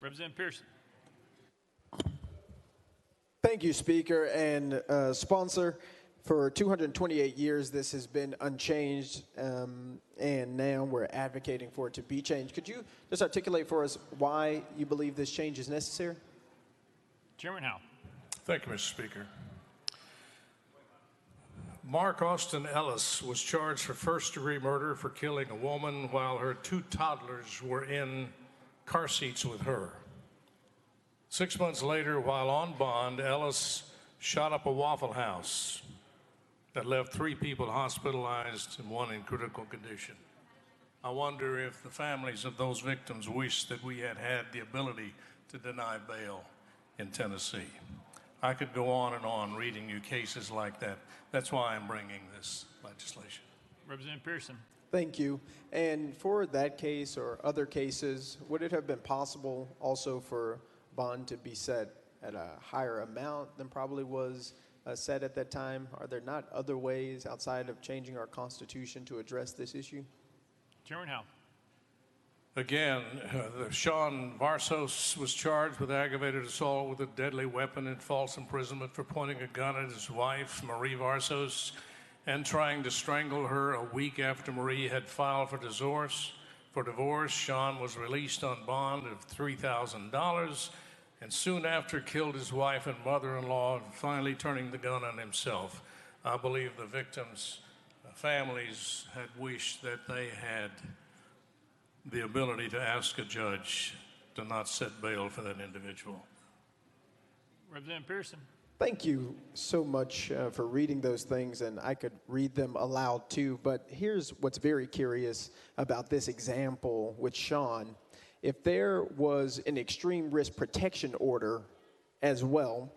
Representative Pearson. Thank you, Speaker and sponsor. For 228 years, this has been unchanged, and now we're advocating for it to be changed. Could you just articulate for us why you believe this change is necessary? Chairman Howe. Thank you, Mr. Speaker. Mark Austin Ellis was charged for first-degree murder for killing a woman while her 2 toddlers were in car seats with her. 6 months later, while on bond, Ellis shot up a Waffle House that left 3 people hospitalized and 1 in critical condition. I wonder if the families of those victims wish that we had had the ability to deny bail in Tennessee. I could go on and on reading you cases like that. That's why I'm bringing this legislation. Representative Pearson. Thank you. And for that case or other cases, would it have been possible also for bond to be set at a higher amount than probably was set at that time? Are there not other ways outside of changing our Constitution to address this issue? Chairman Howe. Again, Sean Varsos was charged with aggravated assault with a deadly weapon and false imprisonment for pointing a gun at his wife, Marie Varsos, and trying to strangle her a week after Marie had filed for divorce. Sean was released on bond of $3,000 and soon after killed his wife and mother-in-law, finally turning the gun on himself. I believe the victims' families had wished that they had the ability to ask a judge to not set bail for that individual. Representative Pearson. Thank you so much for reading those things, and I could read them aloud too, but here's what's very curious about this example with Sean. If there was an extreme risk protection order as well,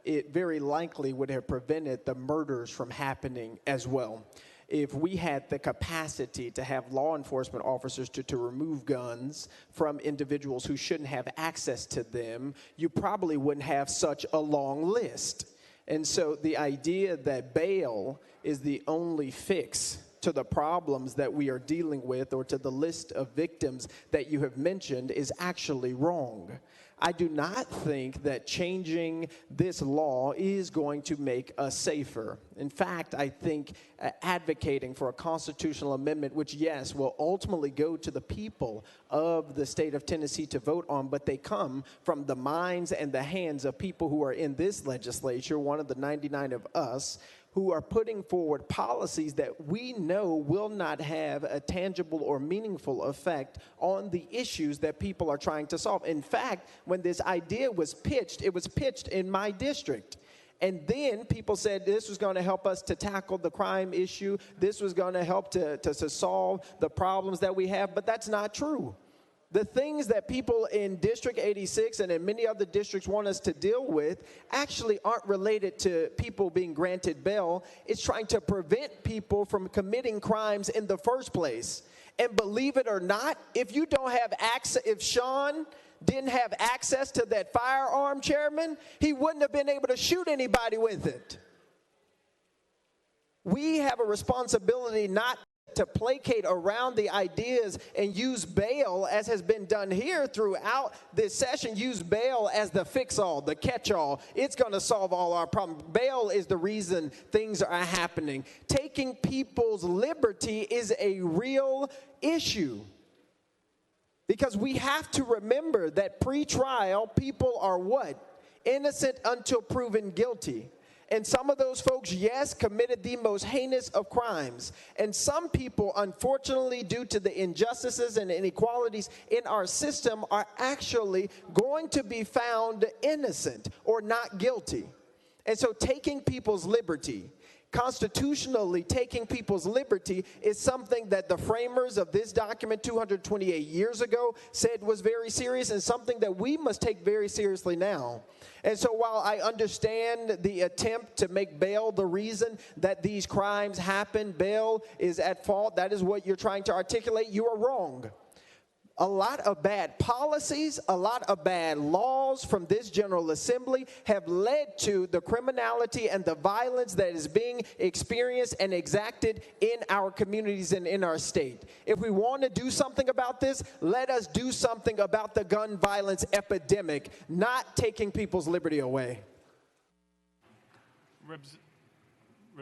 it very likely would have prevented the murders from happening as well. If we had the capacity to have law enforcement officers to remove guns from individuals who shouldn't have access to them, you probably wouldn't have such a long list. And so the idea that bail is the only fix to the problems that we are dealing with or to the list of victims that you have mentioned is actually wrong. I do not think that changing this law is going to make us safer. In fact, I think advocating for a constitutional amendment, which, yes, will ultimately go to the people of the state of Tennessee to vote on, but they come from the minds and the hands of people who are in this legislature, one of the 99 of us, who are putting forward policies that we know will not have a tangible or meaningful effect on the issues that people are trying to solve. In fact, when this idea was pitched, it was pitched in my district. And then people said this was going to help us to tackle the crime issue. This was going to help to solve the problems that we have, but that's not true. The things that people in District 86 and in many other districts want us to deal with actually aren't related to people being granted bail. It's trying to prevent people from committing crimes in the first place. And believe it or not, if you don't have access, if Sean didn't have access to that firearm, Chairman, he wouldn't have been able to shoot anybody with it. We have a responsibility not to placate around the ideas and use bail, as has been done here throughout this session, use bail as the fix-all, the catch-all. It's going to solve all our problems. Bail is the reason things are happening. Taking people's liberty is a real issue, because we have to remember that pre-trial people are what? Innocent until proven guilty. And some of those folks, yes, committed the most heinous of crimes. And some people, unfortunately, due to the injustices and inequalities in our system, are actually going to be found innocent or not guilty. And so taking people's liberty, constitutionally taking people's liberty, is something that the framers of this document 228 years ago said was very serious, and something that we must take very seriously now. And so while I understand the attempt to make bail the reason that these crimes happen, bail is at fault, that is what you're trying to articulate, you are wrong. A lot of bad policies, a lot of bad laws from this General Assembly have led to the criminality and the violence that is being experienced and exacted in our communities and in our state. If we want to do something about this, let us do something about the gun violence epidemic, not taking people's liberty away.